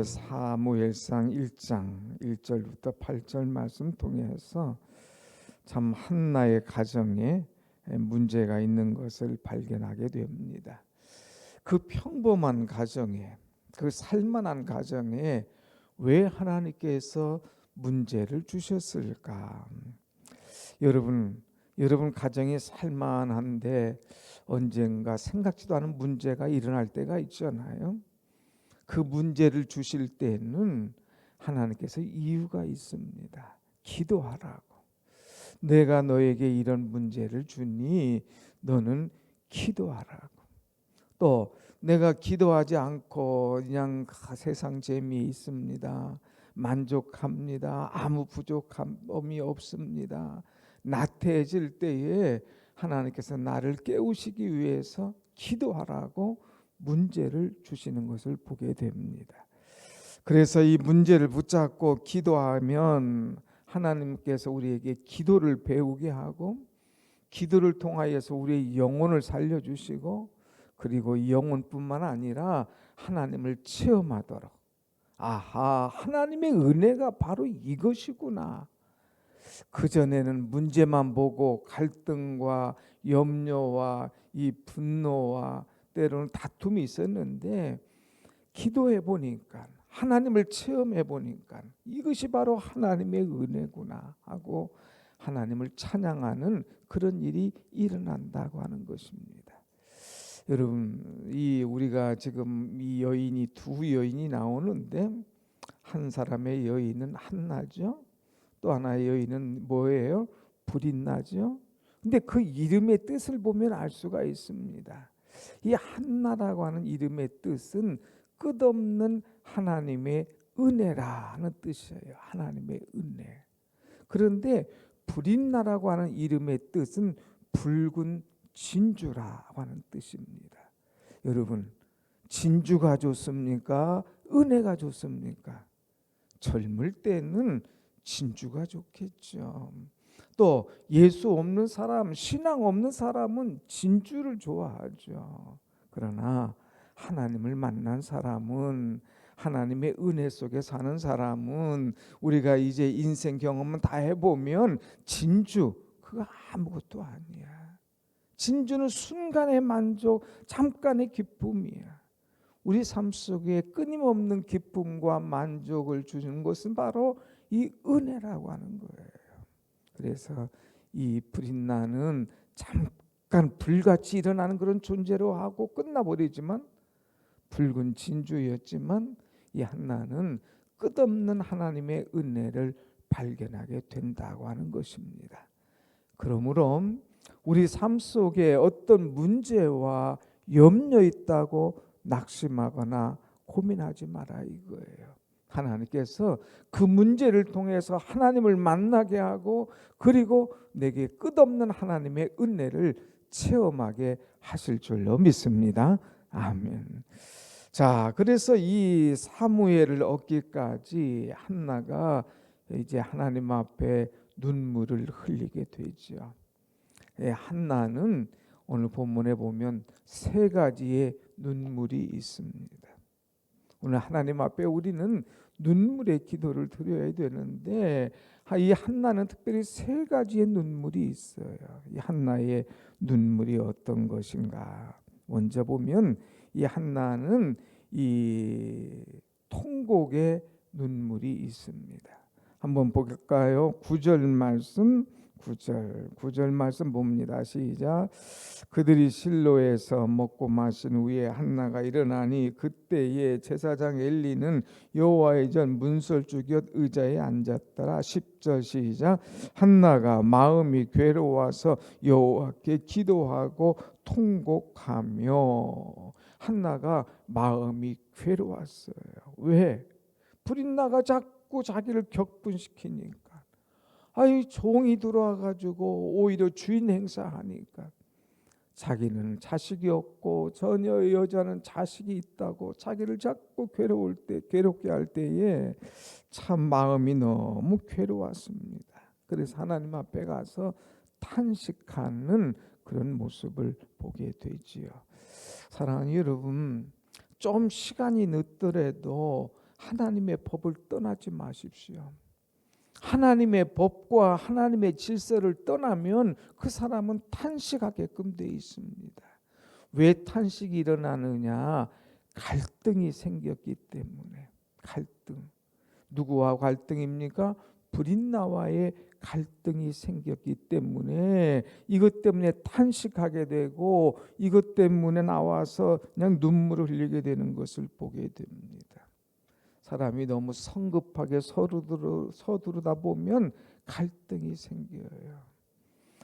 사무엘상 1장 1절부터 8절 말씀 통해서 참 한나의 가정에 문제가 있는 것을 발견하게 됩니다. 그 평범한 가정에, 그 살만한 가정에 왜 하나님께서 문제를 주셨을까? 여러분 가정이 살만한데 언젠가 생각지도 않은 문제가 일어날 때가 있잖아요. 그 문제를 주실 때는 하나님께서 이유가 있습니다. 기도하라고. 내가 너에게 이런 문제를 주니 너는 기도하라고. 또 내가 기도하지 않고 그냥 세상 재미 있습니다. 만족합니다. 아무 부족함이 없습니다. 나태해질 때에 하나님께서 나를 깨우시기 위해서 기도하라고 문제를 주시는 것을 보게 됩니다. 그래서 이 문제를 붙잡고 기도하면 하나님께서 우리에게 기도를 배우게 하고 기도를 통하여서 우리의 영혼을 살려주시고 그리고 영혼뿐만 아니라 하나님을 체험하도록 아하 하나님의 은혜가 바로 이것이구나. 그전에는 문제만 보고 갈등과 염려와 이 분노와 때로는 다툼이 있었는데 기도해 보니까 하나님을 체험해 보니까 이것이 바로 하나님의 은혜구나 하고 하나님을 찬양하는 그런 일이 일어난다고 하는 것입니다. 여러분, 우리가 지금 이 여인이 두 여인이 나오는데 한 사람의 여인은 한나죠. 또 하나의 여인은 뭐예요? 브릿나죠. 근데 그 이름의 뜻을 보면 알 수가 있습니다. 이 한나라고 하는 이름의 뜻은 끝없는 하나님의 은혜라는 뜻이에요. 하나님의 은혜. 그런데 브릿나라고 하는 이름의 뜻은 붉은 진주라고 하는 뜻입니다. 여러분, 진주가 좋습니까? 은혜가 좋습니까? 젊을 때는 진주가 좋겠죠. 또 예수 없는 사람, 신앙 없는 사람은 진주를 좋아하죠. 그러나 하나님을 만난 사람은, 하나님의 은혜 속에 사는 사람은, 우리가 이제 인생 경험은 다 해보면 진주 그거 아무것도 아니야. 진주는 순간의 만족, 잠깐의 기쁨이야. 우리 삶 속에 끊임없는 기쁨과 만족을 주는 것은 바로 이 은혜라고 하는 거예요. 그래서 이 브릿나는 잠깐 불같이 일어나는 그런 존재로 하고 끝나버리지만 붉은 진주였지만 이 한나는 끝없는 하나님의 은혜를 발견하게 된다고 하는 것입니다. 그러므로 우리 삶 속에 어떤 문제와 염려 있다고 낙심하거나 고민하지 마라 이거예요. 하나님께서 그 문제를 통해서 하나님을 만나게 하고 그리고 내게 끝없는 하나님의 은혜를 체험하게 하실 줄로 믿습니다. 아멘. 자, 그래서 이 사무엘을 얻기까지 한나가 이제 하나님 앞에 눈물을 흘리게 되죠. 한나는 오늘 본문에 보면 세 가지의 눈물이 있습니다. 오늘 하나님 앞에 우리는 눈물의 기도를 드려야 되는데 이 한나는 특별히 세 가지의 눈물이 있어요. 이 한나의 눈물이 어떤 것인가? 먼저 보면 이 한나는 이 통곡의 눈물이 있습니다. 한번 볼까요? 9절 말씀 9절 말씀 봅니다. 시작. 그들이 실로에서 먹고 마신 후에 한나가 일어나니 그때에 제사장 엘리는 여호와의 전 문설주 곁 의자에 앉았더라. 10절 시작. 한나가 마음이 괴로워서 여호와께 기도하고 통곡하며. 한나가 마음이 괴로웠어요. 왜? 브릿나가 자꾸 자기를 격분시키니까. 종이 들어와가지고 오히려 주인 행사하니까 자기는 자식이 없고 전혀 여자는 자식이 있다고 자기를 자꾸 괴롭게 할 때에 참 마음이 너무 괴로웠습니다. 그래서 하나님 앞에 가서 탄식하는 그런 모습을 보게 되지요. 사랑하는 여러분, 좀 시간이 늦더라도 하나님의 법을 떠나지 마십시오. 하나님의 법과 하나님의 질서를 떠나면 그 사람은 탄식하게끔 되어 있습니다. 왜 탄식이 일어나느냐? 갈등이 생겼기 때문에. 갈등. 누구와 갈등입니까? 브릿나와의 갈등이 생겼기 때문에 이것 때문에 탄식하게 되고 이것 때문에 나와서 그냥 눈물을 흘리게 되는 것을 보게 됩니다. 사람이 너무 성급하게 서두르다 보면 갈등이 생겨요.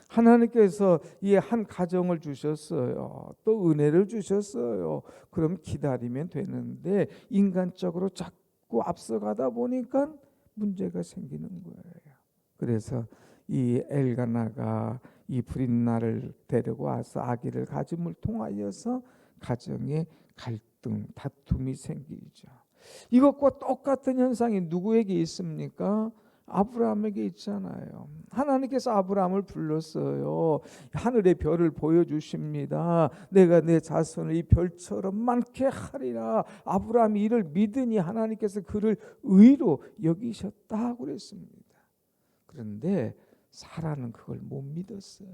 하나님께서 이 한 가정을 주셨어요. 또 은혜를 주셨어요. 그럼 기다리면 되는데 인간적으로 자꾸 앞서가다 보니까 문제가 생기는 거예요. 그래서 이 엘가나가 이 브릿나를 데리고 와서 아기를 가짐을 통하여서 가정에 갈등, 다툼이 생기죠. 이것과 똑같은 현상이 누구에게 있습니까? 아브라함에게 있잖아요. 하나님께서 아브라함을 불렀어요. 하늘의 별을 보여주십니다. 내가 내 자손을 이 별처럼 많게 하리라. 아브라함이 이를 믿으니 하나님께서 그를 의로 여기셨다고 그랬습니다. 그런데 사라는 그걸 못 믿었어요.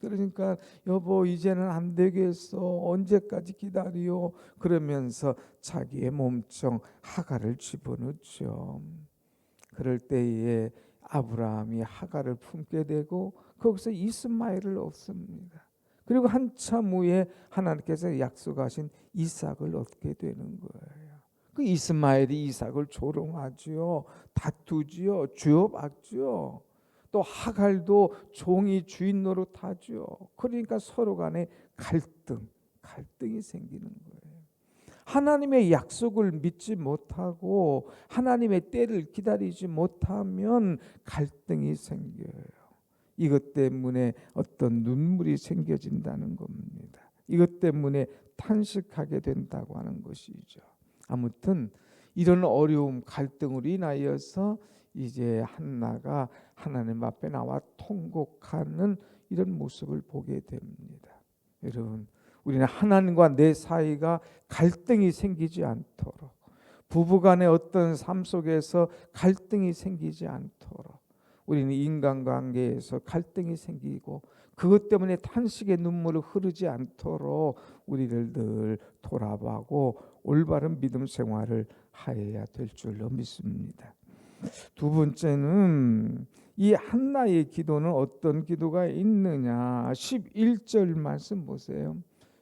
그러니까 여보 이제는 안 되겠어. 언제까지 기다려? 그러면서 자기의 몸종 하갈을 집어넣죠. 그럴 때에 아브라함이 하갈을 품게 되고 거기서 이스마엘을 얻습니다. 그리고 한참 후에 하나님께서 약속하신 이삭을 얻게 되는 거예요. 그 이스마엘이 이삭을 조롱하지요. 다투지요. 쥐어박지요. 또 하갈도 종이 주인 노릇하죠. 그러니까 서로 간에 갈등이 생기는 거예요. 하나님의 약속을 믿지 못하고 하나님의 때를 기다리지 못하면 갈등이 생겨요. 이것 때문에 어떤 눈물이 생겨진다는 겁니다. 이것 때문에 탄식하게 된다고 하는 것이죠. 아무튼 이런 어려움, 갈등으로 인하여서 이제 한나가 하나님 앞에 나와 통곡하는 이런 모습을 보게 됩니다. 여러분, 우리는 하나님과 내 사이가 갈등이 생기지 않도록, 부부간의 어떤 삶 속에서 갈등이 생기지 않도록, 우리는 인간관계에서 갈등이 생기고 그것 때문에 탄식의 눈물을 흐르지 않도록 우리를 늘 돌아보고 올바른 믿음 생활을 하여야 될 줄로 믿습니다. 두 번째는 이 한나의 기도는 어떤 기도가 있느냐. 11절 말씀 보세요.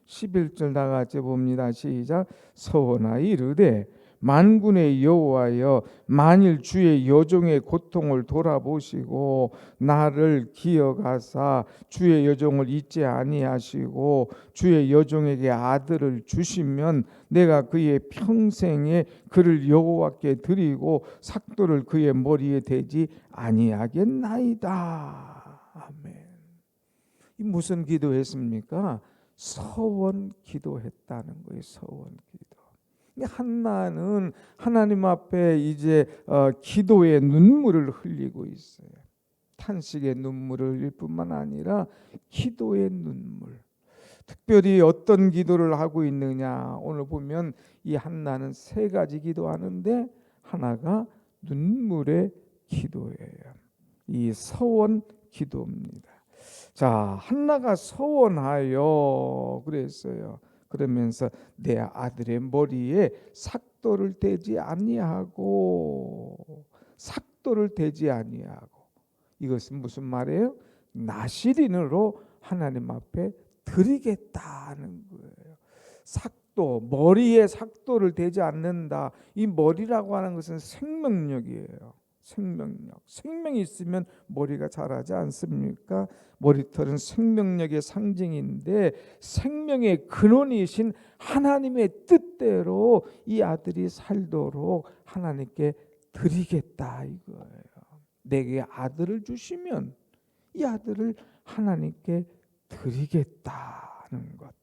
11절 다 같이 봅니다. 시작. 서원하여 이르되 만군의 여호와여 만일 주의 여종의 고통을 돌아보시고 나를 기억하사 주의 여종을 잊지 아니하시고 주의 여종에게 아들을 주시면 내가 그의 평생에 그를 여호와께 드리고 삭도를 그의 머리에 대지 아니하겠나이다. 아멘. 이 무슨 기도했습니까? 서원 기도했다는 거예요. 서원 기도. 한나는 하나님 앞에 이제 기도의 눈물을 흘리고 있어요. 탄식의 눈물을 흘릴 뿐만 아니라 기도의 눈물. 특별히 어떤 기도를 하고 있느냐. 오늘 보면 이 한나는 세 가지 기도하는데 하나가 눈물의 기도예요. 이 서원 기도입니다. 자, 한나가 서원하여 그랬어요. 그러면서 내 아들의 머리에 삭도를 대지 아니하고 이것은 무슨 말이에요? 나시린으로 하나님 앞에 드리겠다는 거예요. 삭도, 머리에 삭도를 대지 않는다. 이 머리라고 하는 것은 생명력이에요. 생명력. 생명이 있으면 머리가 자라지 않습니까? 머리털은 생명력의 상징인데 생명의 근원이신 하나님의 뜻대로 이 아들이 살도록 하나님께 드리겠다 이거예요. 내게 아들을 주시면 이 아들을 하나님께 드리겠다는 것.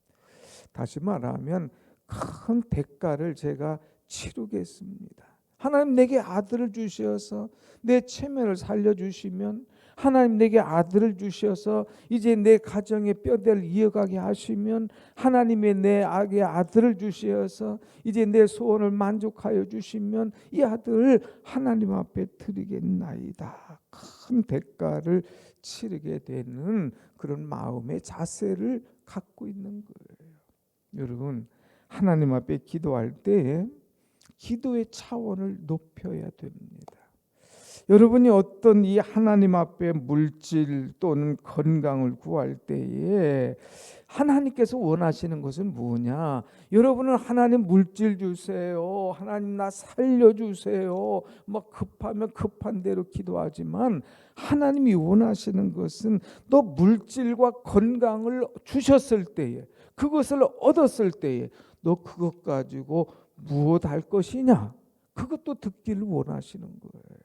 다시 말하면 큰 대가를 제가 치르겠습니다. 하나님 내게 아들을 주셔서 내 체면을 살려주시면 하나님 내게 아들을 주셔서 이제 내 가정의 뼈대를 이어가게 하시면, 하나님의 내 악의 아들을 주셔서 이제 내 소원을 만족하여 주시면 이 아들을 하나님 앞에 드리겠나이다. 큰 대가를 치르게 되는 그런 마음의 자세를 갖고 있는 거예요. 여러분, 하나님 앞에 기도할 때 기도의 차원을 높여야 됩니다. 여러분이 어떤 이 하나님 앞에 물질 또는 건강을 구할 때에 하나님께서 원하시는 것은 뭐냐? 여러분은 하나님 물질 주세요, 하나님 나 살려주세요, 막 급하면 급한 대로 기도하지만, 하나님이 원하시는 것은 너 물질과 건강을 주셨을 때에, 그것을 얻었을 때에 너 그것 가지고 무엇 할 것이냐? 그것도 듣기를 원하시는 거예요.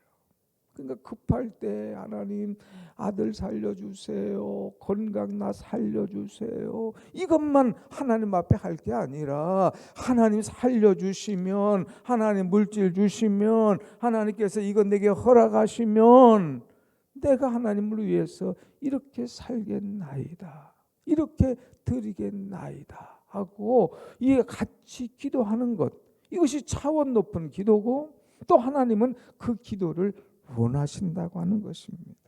그러니까 급할 때 하나님 아들 살려주세요, 건강 나 살려주세요, 이것만 하나님 앞에 할 게 아니라, 하나님 살려주시면, 하나님 물질 주시면, 하나님께서 이거 내게 허락하시면 내가 하나님을 위해서 이렇게 살겠나이다, 이렇게 드리겠나이다 하고 이 같이 기도하는 것, 이것이 차원 높은 기도고, 또 하나님은 그 기도를 원하신다고 하는 것입니다.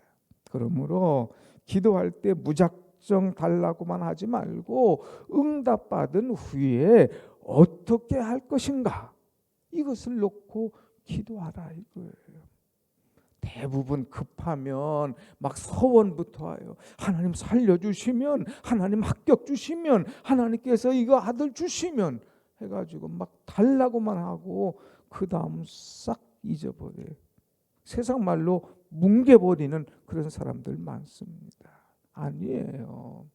그러므로 기도할 때 무작정 달라고만 하지 말고 응답받은 후에 어떻게 할 것인가, 이것을 놓고 기도하라 이거예요. 대부분 급하면 막 서원부터 와요. 하나님 살려주시면, 하나님 합격 주시면, 하나님께서 이거 아들 주시면 해가지고 막 달라고만 하고 그 다음 싹 잊어버려요. 세상 말로 뭉개버리는 그런 사람들 많습니다. 아니에요.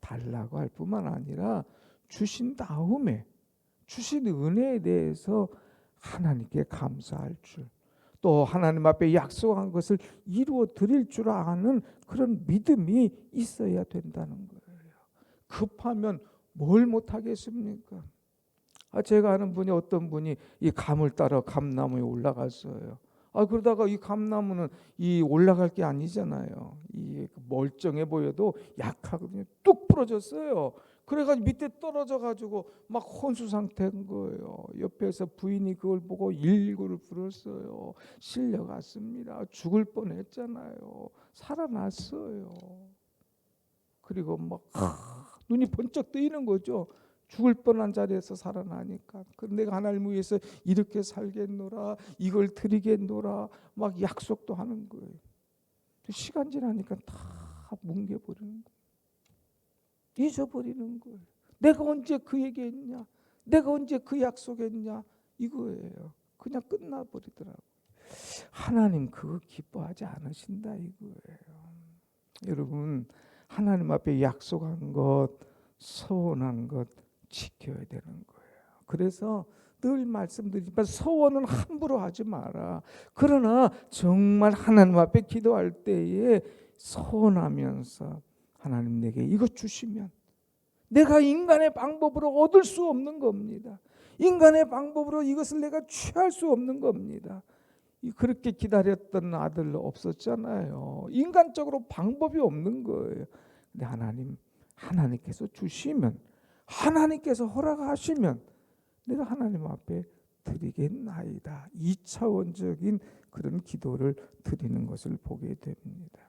달라고 할 뿐만 아니라 주신 다음에 주신 은혜에 대해서 하나님께 감사할 줄, 또 하나님 앞에 약속한 것을 이루어 드릴 줄 아는 그런 믿음이 있어야 된다는 거예요. 급하면 뭘 못하겠습니까? 제가 아는 분이, 어떤 분이 이 감을 따라 감나무에 올라갔어요. 그러다가 이 감나무는 이 올라갈 게 아니잖아요. 이 멀쩡해 보여도 약하거든요. 뚝 부러졌어요. 그래가지고 밑에 떨어져가지고 막 혼수 상태인 거예요. 옆에서 부인이 그걸 보고 119를 불렀어요. 실려갔습니다. 죽을 뻔했잖아요. 살아났어요. 그리고 막 눈이 번쩍 뜨이는 거죠. 죽을 뻔한 자리에서 살아나니까. 내가 하나님을 위해서 이렇게 살겠노라, 이걸 드리겠노라, 막 약속도 하는 거예요. 시간 지나니까 다 뭉개버리는 거예요. 잊어버리는 거예요. 내가 언제 그 얘기했냐, 내가 언제 그 약속했냐, 이거예요. 그냥 끝나버리더라고요. 하나님 그거 기뻐하지 않으신다 이거예요. 여러분, 하나님 앞에 약속한 것, 서원한 것 지켜야 되는 거예요. 그래서 늘 말씀드리지만 서원은 함부로 하지 마라. 그러나 정말 하나님 앞에 기도할 때에 서원하면서, 하나님 내게 이것 주시면, 내가 인간의 방법으로 얻을 수 없는 겁니다. 인간의 방법으로 이것을 내가 취할 수 없는 겁니다. 그렇게 기다렸던 아들 없었잖아요. 인간적으로 방법이 없는 거예요. 근데 하나님께서 주시면, 하나님께서 허락하시면 내가 하나님 앞에 드리겠나이다. 2차원적인 그런 기도를 드리는 것을 보게 됩니다.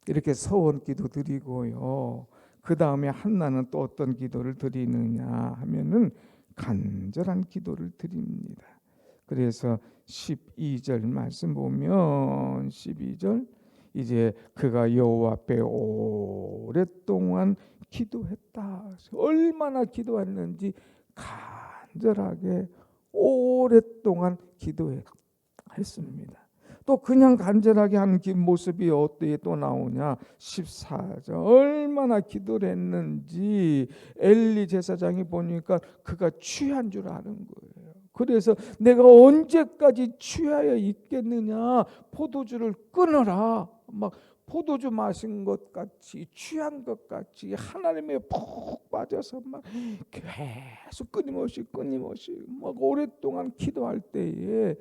이렇게 서원 기도 드리고요. 그 다음에 한나는 또 어떤 기도를 드리느냐 하면은 간절한 기도를 드립니다. 그래서 12절 말씀 보면, 12절, 이제 그가 여호와 앞에 오랫동안 기도했다. 얼마나 기도했는지 간절하게 오랫동안 기도했습니다. 또 그냥 간절하게 하는 모습이 어디에 또 나오냐, 14절, 얼마나 기도를 했는지 엘리 제사장이 보니까 그가 취한 줄 아는 거예요. 그래서 내가 언제까지 취하여 있겠느냐, 포도주를 끊어라, 막 포도주 마신 것 같이, 취한 것 같이 하나님에 푹 빠져서 막 계속 끊임없이 막 오랫동안 기도할 때에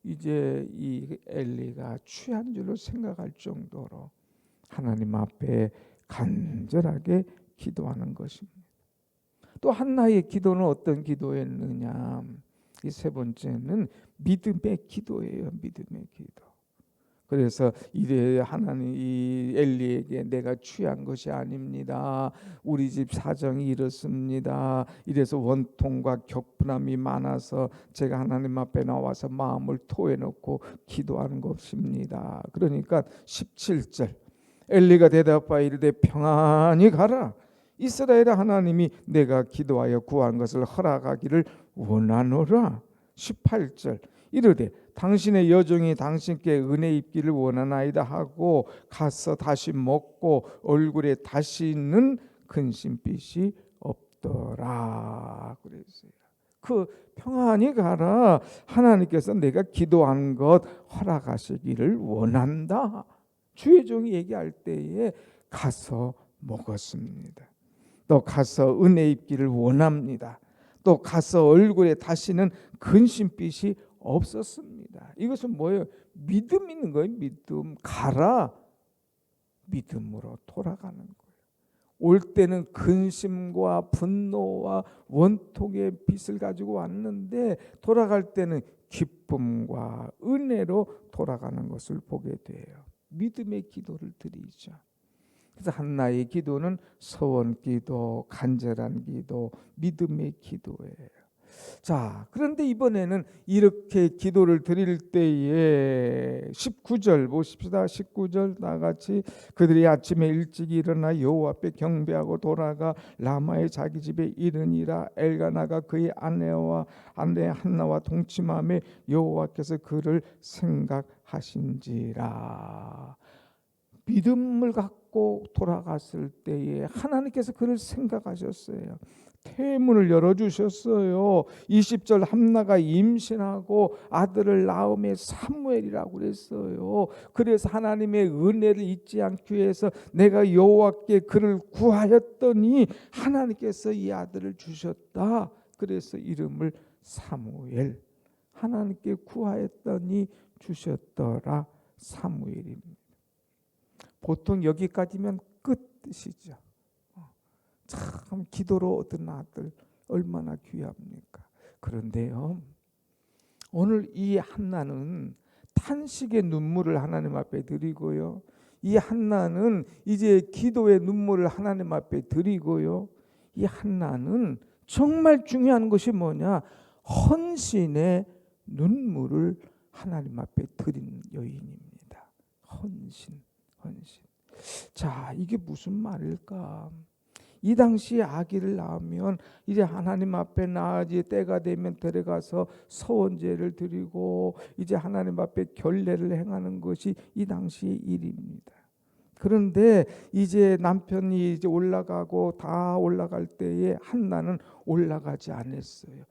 이제 이 엘리가 취한 줄로 생각할 정도로 하나님 앞에 간절하게 기도하는 것입니다. 또 한나의 기도는 어떤 기도였느냐? 이 세 번째는 믿음의 기도예요. 믿음의 기도. 그래서 이래 하나님 이 엘리에게 내가 취한 것이 아닙니다. 우리 집 사정이 이렇습니다. 이래서 원통과 격분함이 많아서 제가 하나님 앞에 나와서 마음을 토해놓고 기도하는 것입니다. 그러니까 17절 엘리가 대답하여 이르되 평안히 가라. 이스라엘 하나님이 내가 기도하여 구한 것을 허락하기를 원하노라. 18절 이르되 당신의 여종이 당신께 은혜 입기를 원하나이다 하고 가서 다시 먹고 얼굴에 다시는 근심빛이 없더라. 그랬어요. 그 평안히 가라. 하나님께서 내가 기도한 것 허락하시기를 원한다. 주의 종이 얘기할 때에 가서 먹었습니다. 또 가서 은혜 입기를 원합니다. 또 가서 얼굴에 다시는 근심빛이 없었습니다. 이것은 뭐예요? 믿음 있는 거예요. 믿음. 가라. 믿음으로 돌아가는 거예요. 올 때는 근심과 분노와 원통의 빛을 가지고 왔는데 돌아갈 때는 기쁨과 은혜로 돌아가는 것을 보게 돼요. 믿음의 기도를 드리죠. 그래서 한나의 기도는 서원 기도, 간절한 기도, 믿음의 기도예요. 자, 그런데 이번에는 이렇게 기도를 드릴 때에 19절 보십시다. 19절 나같이 그들이 아침에 일찍 일어나 여호와 앞에 경배하고 돌아가 라마의 자기 집에 이르니라. 엘가나가 그의 아내 한나와 동침하며 여호와께서 그를 생각하신지라. 믿음을 갖고 돌아갔을 때에 하나님께서 그를 생각하셨어요. 태문을 열어주셨어요. 20절 한나가 임신하고 아들을 낳음에 사무엘이라고 그랬어요. 그래서 하나님의 은혜를 잊지 않기 위해서 내가 여호와께 그를 구하였더니 하나님께서 이 아들을 주셨다. 그래서 이름을 사무엘. 하나님께 구하였더니 주셨더라. 사무엘입니다. 보통 여기까지면 끝이죠. 참 기도로 얻은 아들 얼마나 귀합니까? 그런데요, 오늘 이 한나는 탄식의 눈물을 하나님 앞에 드리고요, 이 한나는 이제 기도의 눈물을 하나님 앞에 드리고요, 이 한나는 정말 중요한 것이 뭐냐? 헌신의 눈물을 하나님 앞에 드린 여인입니다. 헌신. 자, 이게 무슨 말일까? 이 당시에 아기를 낳으면 이제 하나님 앞에 나아지 때가 되면 데려가서 서원제를 드리고 이제 하나님 앞에 결례를 행하는 것이 이 당시의 일입니다. 그런데 이제 남편이 이제 올라가고 다 올라갈 때에 한나는 올라가지 않았어요.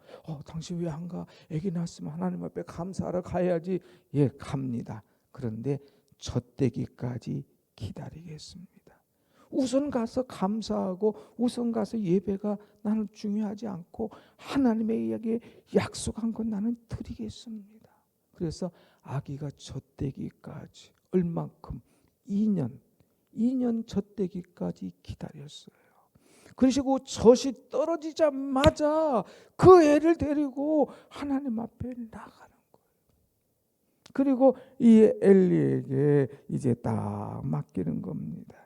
당신 왜 안 가? 아기 낳았으면 하나님 앞에 감사하러 가야지. 예, 갑니다. 그런데 젖되기까지 기다리겠습니다. 우선 가서 감사하고 우선 가서 예배가 나는 중요하지 않고 하나님에게 약속한 건 나는 드리겠습니다. 그래서 아기가 젖되기까지 얼만큼 2년 젖되기까지 기다렸어요. 그리고 젖이 떨어지자마자 그 애를 데리고 하나님 앞에 나가는 거예요. 그리고 이 엘리에게 이제 딱 맡기는 겁니다.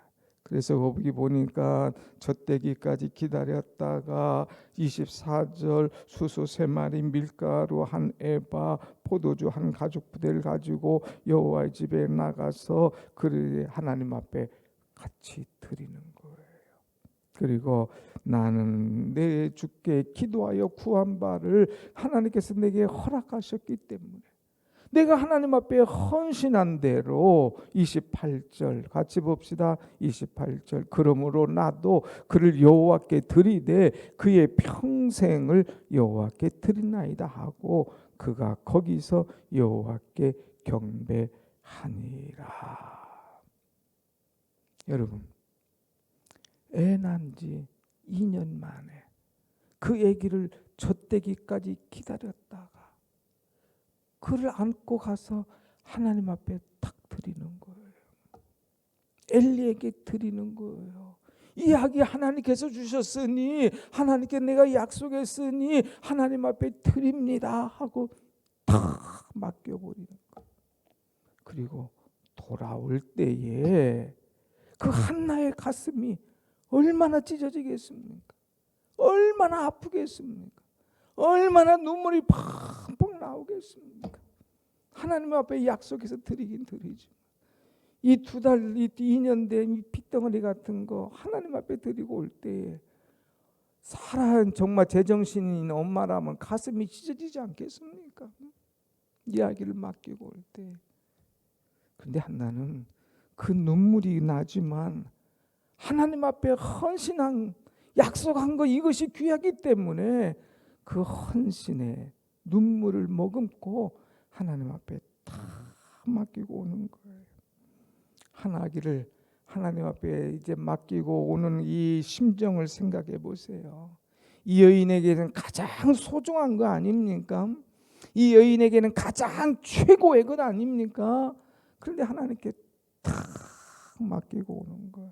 그래서 거기 보니까 젖되기까지 기다렸다가 24절 수소 3마리 밀가루 1에바 포도주 1가죽부대를 가지고 여호와의 집에 나가서 그를 하나님 앞에 같이 드리는 거예요. 그리고 나는 내 주께 기도하여 구한 바를 하나님께서 내게 허락하셨기 때문에 내가 하나님 앞에 헌신한 대로 28절 같이 봅시다. 28절 그러므로 나도 그를 여호와께 드리되 그의 평생을 여호와께 드리나이다 하고 그가 거기서 여호와께 경배하니라. 여러분, 애 낳은 지 2년 만에 그 아기를 젖되기까지 기다렸다가 그를 안고 가서 하나님 앞에 탁 드리는 거예요. 엘리에게 드리는 거예요. 이 아기 하나님께서 주셨으니, 하나님께 내가 약속했으니 하나님 앞에 드립니다 하고 탁 맡겨버리는 거예요. 그리고 돌아올 때에 그 한나의 가슴이 얼마나 찢어지겠습니까? 얼마나 아프겠습니까? 얼마나 눈물이 펑펑 나오겠습니까? 하나님 앞에 약속해서 드리긴 드리죠. 이 2달, 2년 된 이 핏덩어리 같은 거 하나님 앞에 드리고 올 때에 사랑 정말 제정신인 엄마라면 가슴이 찢어지지 않겠습니까? 이야기를 맡기고 올 때. 그런데 한나는 그 눈물이 나지만 하나님 앞에 헌신한 약속한 거 이것이 귀하기 때문에 그 헌신의 눈물을 머금고 하나님 앞에 다 맡기고 오는 거예요. 하나기를 하나님 앞에 이제 맡기고 오는 이 심정을 생각해 보세요. 이 여인에게는 가장 소중한 거 아닙니까? 이 여인에게는 가장 최고의 것 아닙니까? 그런데 하나님께 다 맡기고 오는 거예요.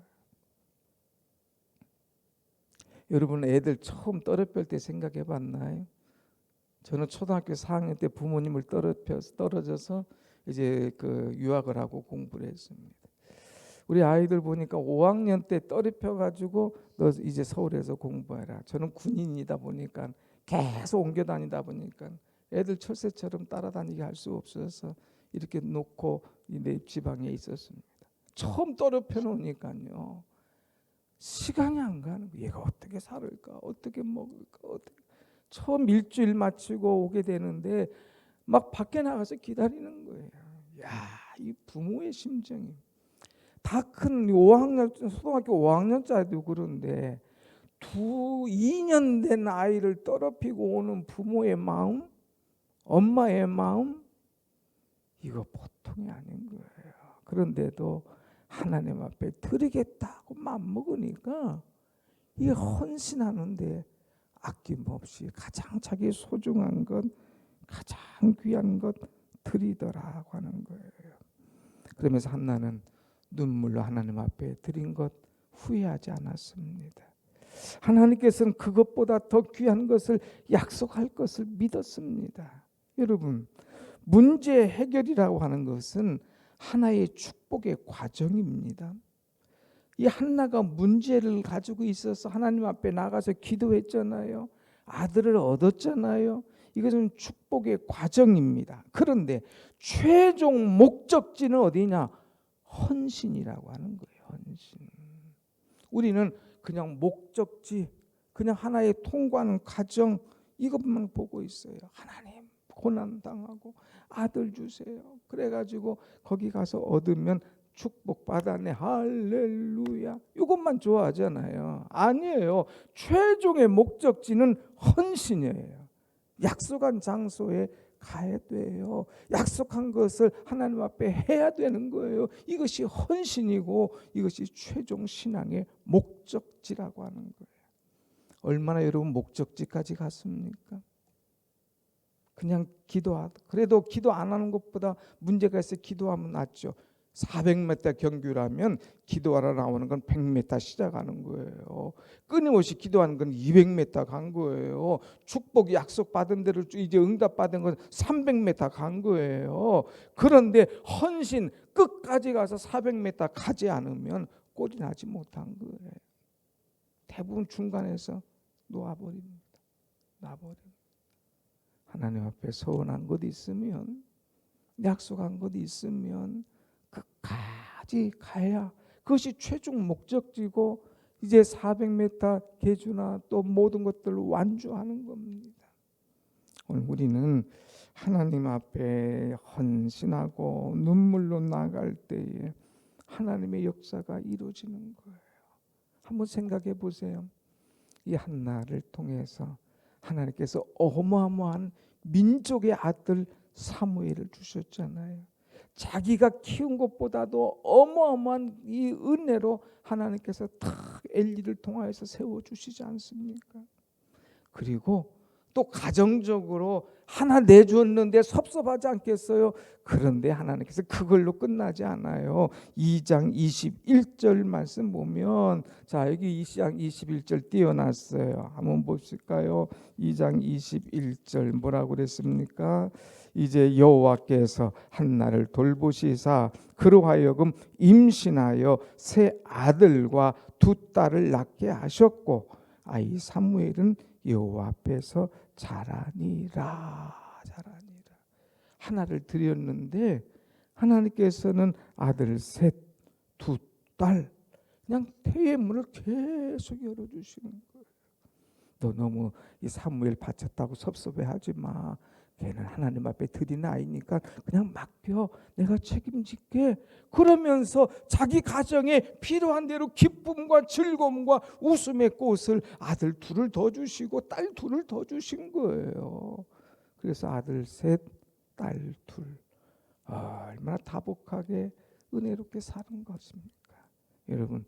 여러분 애들 처음 떨어질 때 생각해 봤나요? 저는 초등학교 4학년 때 부모님을 떨어져서 이제 그 유학을 하고 공부를 했습니다. 우리 아이들 보니까 5학년 때 떨어져 가지고 너 이제 서울에서 공부해라. 저는 군인이다 보니까 계속 옮겨 다니다 보니까 애들 철새처럼 따라다니게 할 수 없어서 이렇게 놓고 내 지방에 있었습니다. 처음 떨어져 놓으니까요. 시간이 안 가는 거예요. 얘가 어떻게 살을까? 어떻게 먹을까? 처음 일주일 마치고 오게 되는데 막 밖에 나가서 기다리는 거예요. 야, 이 부모의 심정이 다 큰 5학년 초등학교 5학년짜리도 그런데 2년 된 아이를 더럽히고 오는 부모의 마음, 엄마의 마음 이거 보통이 아닌 거예요. 그런데도 하나님 앞에 드리겠다고 마음먹으니까 이게 헌신하는데 아낌없이 가장 자기 소중한 것, 가장 귀한 것 드리더라고 하는 거예요. 그러면서 한나는 눈물로 하나님 앞에 드린 것 후회하지 않았습니다. 하나님께서는 그것보다 더 귀한 것을 약속할 것을 믿었습니다. 여러분, 문제 해결이라고 하는 것은 하나의 축복의 과정입니다. 이 한나가 문제를 가지고 있어서 하나님 앞에 나가서 기도했잖아요. 아들을 얻었잖아요. 이것은 축복의 과정입니다. 그런데 최종 목적지는 어디냐? 헌신이라고 하는 거예요. 헌신. 우리는 그냥 목적지, 그냥 하나의 통과하는 과정 이것만 보고 있어요. 하나님 고난 당하고 아들 주세요. 그래가지고 거기 가서 얻으면 축복 받았네. 할렐루야. 이것만 좋아하잖아요. 아니에요. 최종의 목적지는 헌신이에요. 약속한 장소에 가야 돼요. 약속한 것을 하나님 앞에 해야 되는 거예요. 이것이 헌신이고 이것이 최종 신앙의 목적지라고 하는 거예요. 얼마나 여러분 목적지까지 갔습니까? 그냥 그래도 기도 안 하는 것보다 문제가 있어 기도하면 낫죠. 400m 경규라면 기도하러 나오는 건 100m 시작하는 거예요. 끊임없이 기도하는 건 200m 간 거예요. 축복 약속 받은 대로 이제 응답 받은 건 300m 간 거예요. 그런데 헌신 끝까지 가서 400m 가지 않으면 꼴이 나지 못한 거예요. 대부분 중간에서 놓아버립니다. 하나님 앞에 서운한 것 있으면, 약속한 것 있으면 끝까지 가야 그것이 최종 목적지고 이제 400m 계주나 또 모든 것들을 완주하는 겁니다. 오늘 우리는 하나님 앞에 헌신하고 눈물로 나갈 때에 하나님의 역사가 이루어지는 거예요. 한번 생각해 보세요. 이 한나를 통해서 하나님께서 어마어마한 민족의 아들 사무엘을 주셨잖아요. 자기가 키운 것보다도 어마어마한 이 은혜로 하나님께서 다 엘리를 통하여서 세워주시지 않습니까? 그리고 또 가정적으로 하나 내줬는데 섭섭하지 않겠어요? 그런데 하나님께서 그걸로 끝나지 않아요. 2장 21절 말씀 보면, 자, 여기 2장 21절 띄워놨어요. 한번 보실까요? 2장 21절 뭐라고 그랬습니까? 이제 여호와께서 한나를 돌보시사 그로 하여금 임신하여 세 아들과 두 딸을 낳게 하셨고 아이 사무엘은 여호와 앞에서 자라니라. 하나를 드렸는데 하나님께서는 아들 셋, 두 딸, 그냥 태의 문을 계속 열어주시는 거예요. 너 너무 이 사무엘 바쳤다고 섭섭해하지 마. 걔는 하나님 앞에 드린 아이니까 그냥 맡겨, 내가 책임질게. 그러면서 자기 가정에 필요한 대로 기쁨과 즐거움과 웃음의 꽃을 아들 둘을 더 주시고 딸 둘을 더 주신 거예요. 그래서 아들 셋, 딸 둘. 얼마나 다복하게 은혜롭게 사는 것입니까? 여러분,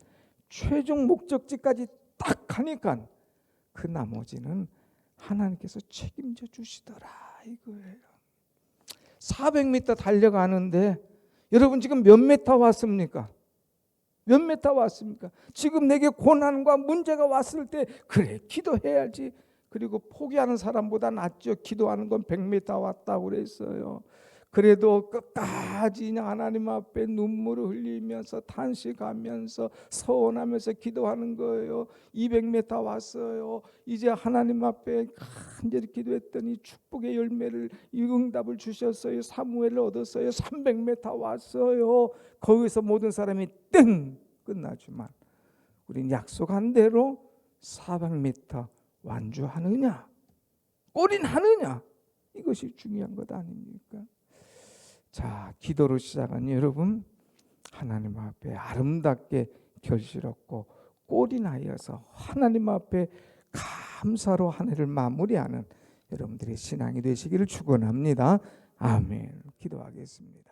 최종 목적지까지 딱 하니까 그 나머지는 하나님께서 책임져 주시더라 이거예요. 400m 달려가는데 여러분 지금 몇 미터 왔습니까? 몇 미터 왔습니까? 지금 내게 고난과 문제가 왔을 때 그래 기도해야지. 그리고 포기하는 사람보다 낫죠. 기도하는 건 100m 왔다고 그랬어요. 그래도 끝까지 그냥 하나님 앞에 눈물을 흘리면서 탄식하면서 서원하면서 기도하는 거예요. 200m 왔어요. 이제 하나님 앞에 간절히 기도했더니 축복의 열매를 응답을 주셨어요. 사무엘을 얻었어요. 300m 왔어요. 거기서 모든 사람이 땡 끝나지만 우린 약속한 대로 400m 완주하느냐, 올인하느냐, 이것이 중요한 것 아닙니까? 자, 기도로 시작한 여러분, 하나님 앞에 아름답게 결실었고 올인하여서 하나님 앞에 감사로 한 해를 마무리하는 여러분들의 신앙이 되시기를 축원합니다. 아멘. 기도하겠습니다.